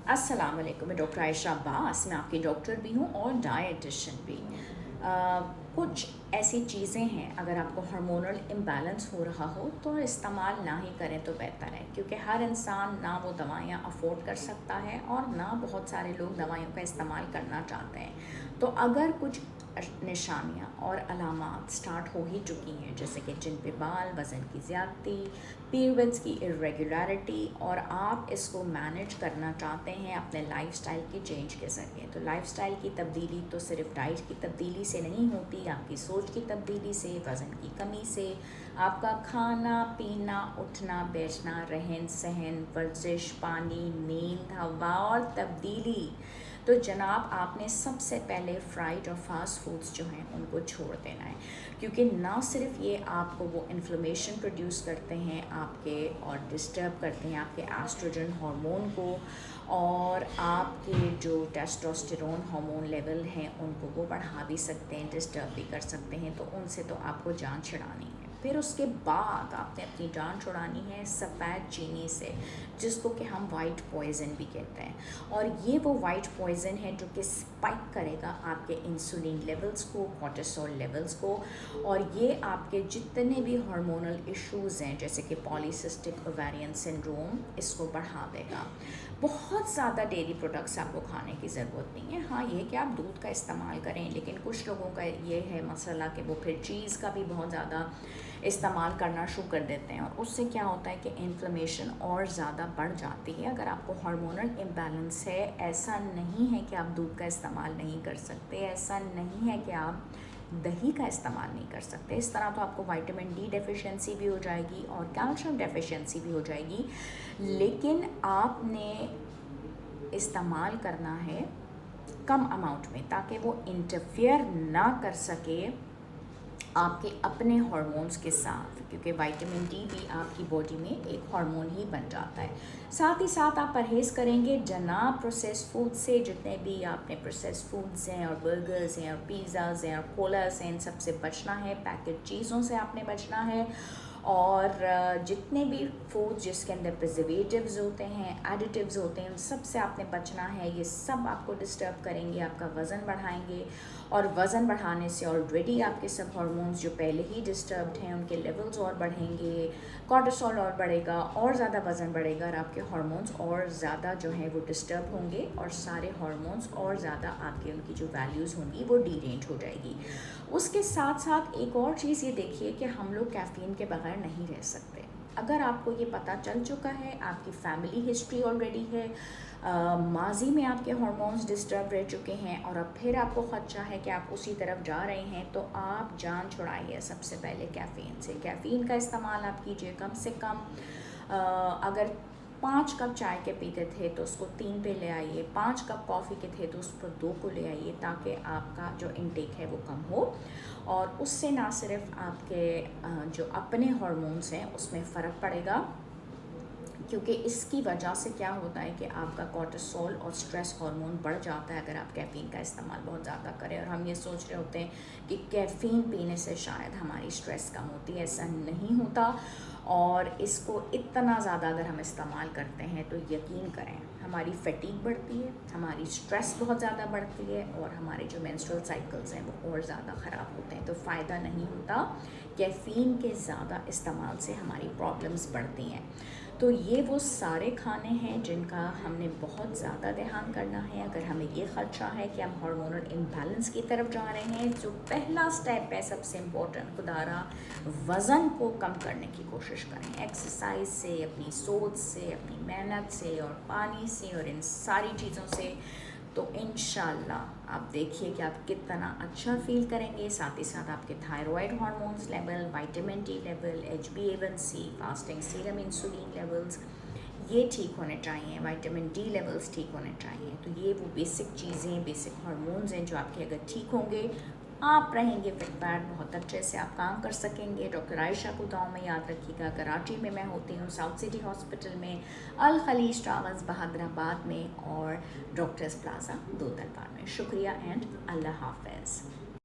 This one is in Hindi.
अस्सलाम वालेकुम। मैं डॉक्टर आयशा अब्बास। मैं आपकी डॉक्टर भी हूँ और डाइटिशियन भी। कुछ ऐसी चीज़ें हैं, अगर आपको हार्मोनल इम्बैलेंस हो रहा हो तो इस्तेमाल ना ही करें तो बेहतर है, क्योंकि हर इंसान ना वो दवाइयाँ अफोर्ड कर सकता है और ना बहुत सारे लोग दवाइयों का इस्तेमाल करना चाहते हैं। तो अगर कुछ निशानियाँ और अलामात स्टार्ट हो ही चुकी हैं, जैसे कि जिन पे बाल, वज़न की ज़्यादती, पीरियड्स की इरेगुलरिटी, और आप इसको मैनेज करना चाहते हैं अपने लाइफस्टाइल के चेंज के ज़रिए। तो लाइफस्टाइल की तब्दीली तो सिर्फ डाइट की तब्दीली से नहीं होती, आपकी सोच की तब्दीली से, वज़न की कमी से, आपका खाना पीना, उठना बैठना, रहन सहन, वर्जिश, पानी, नींद, हवा और तब्दीली। तो जनाब, आपने सबसे पहले फ्राइड और फास्ट फूड्स जो हैं उनको छोड़ देना है, क्योंकि ना सिर्फ ये आपको वो इन्फ्लेमेशन प्रोड्यूस करते हैं आपके, और डिस्टर्ब करते हैं आपके एस्ट्रोजन हार्मोन को, और आपके जो टेस्टोस्टेरोन हार्मोन लेवल हैं उनको वो बढ़ा भी सकते हैं, डिस्टर्ब भी कर सकते हैं। तो उनसे तो आपको जान छुड़ानी है। फिर उसके बाद आपने अपनी जान छुड़ानी है सफ़ेद चीनी से, जिसको कि हम वाइट पॉइज़न भी कहते हैं। और ये वो वाइट पॉइज़न है जो कि स्पाइक करेगा आपके इंसुलिन लेवल्स को, कोर्टिसोल लेवल्स को, और ये आपके जितने भी हार्मोनल इश्यूज़ हैं, जैसे कि पॉलीसिस्टिक ओवेरियन सिंड्रोम, इसको बढ़ा देगा। बहुत ज़्यादा डेयरी प्रोडक्ट्स आपको खाने की ज़रूरत नहीं है। हाँ, ये कि आप दूध का इस्तेमाल करें, लेकिन कुछ लोगों का ये है मसला कि वो फिर चीज़ का भी बहुत ज़्यादा इस्तेमाल करना शुरू कर देते हैं, और उससे क्या होता है कि इन्फ्लेमेशन और ज़्यादा बढ़ जाती है। अगर आपको हार्मोनल इम्बैलेंस है, ऐसा नहीं है कि आप दूध का इस्तेमाल नहीं कर सकते, ऐसा नहीं है कि आप दही का इस्तेमाल नहीं कर सकते। इस तरह तो आपको विटामिन डी डेफिशिएंसी भी हो जाएगी और कैल्शियम डेफिशिएंसी भी हो जाएगी, लेकिन आपने इस्तेमाल करना है कम अमाउंट में, ताकि वो इंटरफेयर ना कर सके आपके अपने हार्मोन्स के साथ, क्योंकि विटामिन डी भी आपकी बॉडी में एक हार्मोन ही बन जाता है। साथ ही साथ आप परहेज़ करेंगे जनाब प्रोसेस फूड से। जितने भी आपने प्रोसेस फूड्स हैं और बर्गर्स हैं और पिज़्ज़ाज़ हैं और कोलास हैं, इन सब से बचना है। पैकेट चीज़ों से आपने बचना है, और जितने भी फूड्स जिसके अंदर प्रिजर्वेटिव्स होते हैं, एडिटिव्स होते हैं, उन सब से आपने बचना है। ये सब आपको डिस्टर्ब करेंगे, आपका वज़न बढ़ाएंगे, और वज़न बढ़ाने से ऑलरेडी आपके सब हार्मोन्स जो पहले ही डिस्टर्ब्ड हैं उनके लेवल्स और बढ़ेंगे, कॉर्टिसोल और बढ़ेगा, और ज़्यादा वज़न बढ़ेगा, और आपके हार्मोन्स और ज़्यादा जो है वो डिस्टर्ब होंगे, और सारे हार्मोन्स और ज़्यादा आपके उनकी जो वैल्यूज़ होंगी वो डीरेंज हो जाएगी। उसके साथ साथ एक और चीज़ ये देखिए कि हम लोग कैफ़ीन के बगैर नहीं रह सकते। अगर आपको ये पता चल चुका है, आपकी फैमिली हिस्ट्री ऑलरेडी है, माजी में आपके हार्मोन्स डिस्टर्ब रह चुके हैं, और अब फिर आपको ख़दशा है कि आप उसी तरफ जा रहे हैं, तो आप जान छुड़ाइए सबसे पहले कैफ़ीन से। कैफ़ीन का इस्तेमाल आप कीजिए कम से कम। अगर 5 कप चाय के पीते थे तो उसको 3 पे ले आइए, 5 कप कॉफ़ी के थे तो उस पर 2 को ले आइए, ताकि आपका जो इनटेक है वो कम हो, और उससे ना सिर्फ आपके जो अपने हार्मोन्स हैं उसमें फ़र्क पड़ेगा, क्योंकि इसकी वजह से क्या होता है कि आपका कोर्टिसोल और स्ट्रेस हार्मोन बढ़ जाता है अगर आप कैफ़ीन का इस्तेमाल बहुत ज़्यादा करें। और हम ये सोच रहे होते हैं कि कैफ़ीन पीने से शायद हमारी स्ट्रेस कम होती है, ऐसा नहीं होता। और इसको इतना ज़्यादा अगर हम इस्तेमाल करते हैं तो यकीन करें हमारी फटीग बढ़ती है, हमारी स्ट्रेस बहुत ज़्यादा बढ़ती है, और हमारे जो मेंस्ट्रुअल साइकिल्स हैं वो और ज़्यादा ख़राब होते हैं। तो फ़ायदा नहीं होता, कैफ़ीन के ज़्यादा इस्तेमाल से हमारी प्रॉब्लम्स बढ़ती हैं। तो ये वो सारे खाने हैं जिनका हमने बहुत ज़्यादा ध्यान करना है। अगर हमें ये ख़दशा है कि हम हार्मोनल इम्बैलेंस की तरफ जा रहे हैं, जो पहला स्टेप है सबसे इम्पोर्टेंट, खुदारा वज़न को कम करने की कोशिश करें, एक्सरसाइज से, अपनी सोच से, अपनी मेहनत से, और पानी से, और इन सारी चीज़ों से। तो इंशाल्लाह आप देखिए कि आप कितना अच्छा फ़ील करेंगे। साथ ही साथ आपके thyroid hormones level, vitamin D level, HbA1c, fasting serum insulin levels, ये ठीक होने चाहिए, विटामिन डी लेवल्स ठीक होने चाहिए। तो ये वो बेसिक चीज़ें, बेसिक हार्मोन्स हैं जो आपके अगर ठीक होंगे, आप रहेंगे फिट फैट, बहुत अच्छे से आप काम कर सकेंगे। डॉक्टर आयशा को दुआ में याद रखिएगा। कराची में मैं होती हूँ, साउथ सिटी हॉस्पिटल में, अल खलीज टावर्स बहादराबाद में, और डॉक्टर्स प्लाजा दो दरबार में। शुक्रिया एंड अल्लाह हाफ़िज़।